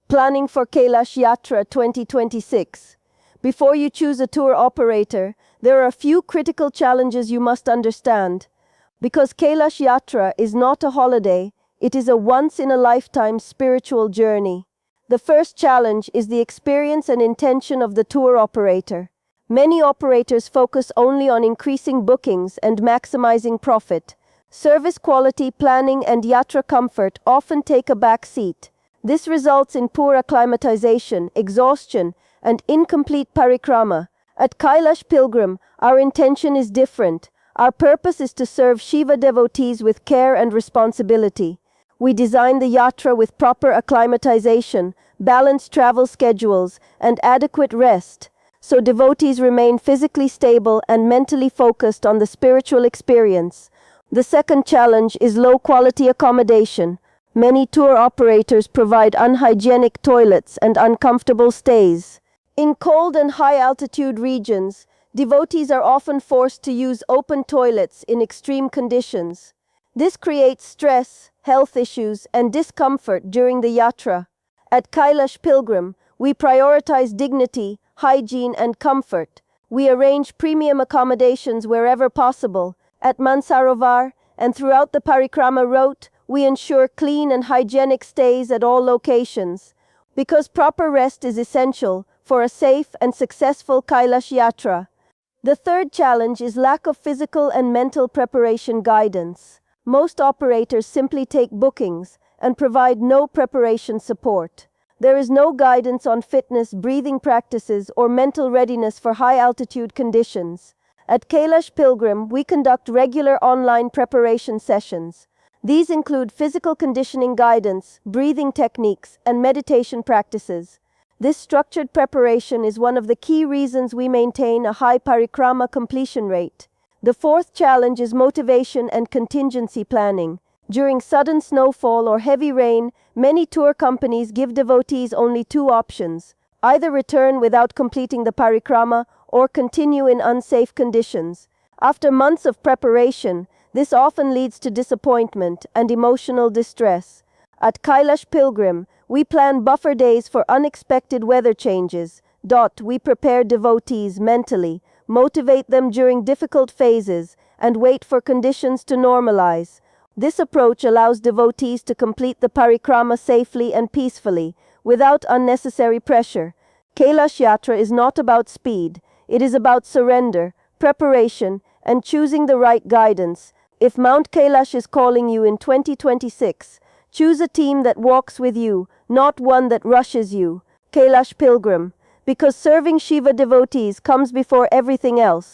Planning for Kailash Yatra 2026. Before you choose a tour operator, there are a few critical challenges you must understand. Because Kailash Yatra is not a holiday, it is a once-in-a-lifetime spiritual journey. The first challenge is the experience and intention of the tour operator. Many operators focus only on increasing bookings and maximizing profit. Service quality, planning, and yatra comfort often take a back seat. This results in poor acclimatization, exhaustion, and incomplete parikrama. At Kailash Pilgrim, our intention is different. Our purpose is to serve Shiva devotees with care and responsibility. We design the yatra with proper acclimatization, balanced travel schedules, and adequate rest, so devotees remain physically stable and mentally focused on the spiritual experience. The second challenge is low-quality accommodation. Many tour operators provide unhygienic toilets and uncomfortable stays. In cold and high-altitude regions, devotees are often forced to use open toilets in extreme conditions. This creates stress, health issues, and discomfort during the yatra. At Kailash Pilgrim, we prioritize dignity, hygiene, and comfort. We arrange premium accommodations wherever possible. At Mansarovar and throughout the Parikrama route, we ensure clean and hygienic stays at all locations. Because proper rest is essential for a safe and successful Kailash Yatra. The third challenge is lack of physical and mental preparation guidance. Most operators simply take bookings and provide no preparation support. There is no guidance on fitness, breathing practices, or mental readiness for high-altitude conditions. At Kailash Pilgrim, we conduct regular online preparation sessions. These include physical conditioning guidance, breathing techniques, and meditation practices. This structured preparation is one of the key reasons we maintain a high parikrama completion rate. The fourth challenge is motivation and contingency planning. During sudden snowfall or heavy rain, many tour companies give devotees only two options: either return without completing the parikrama or continue in unsafe conditions. After months of preparation, this often leads to disappointment and emotional distress. At Kailash Pilgrim, we plan buffer days for unexpected weather changes. We prepare devotees mentally, motivate them during difficult phases, and wait for conditions to normalize. This approach allows devotees to complete the parikrama safely and peacefully, without unnecessary pressure. Kailash Yatra is not about speed. It is about surrender, preparation, and choosing the right guidance. If Mount Kailash is calling you in 2026, choose a team that walks with you, not one that rushes you. Kailash Pilgrim, because serving Shiva devotees comes before everything else.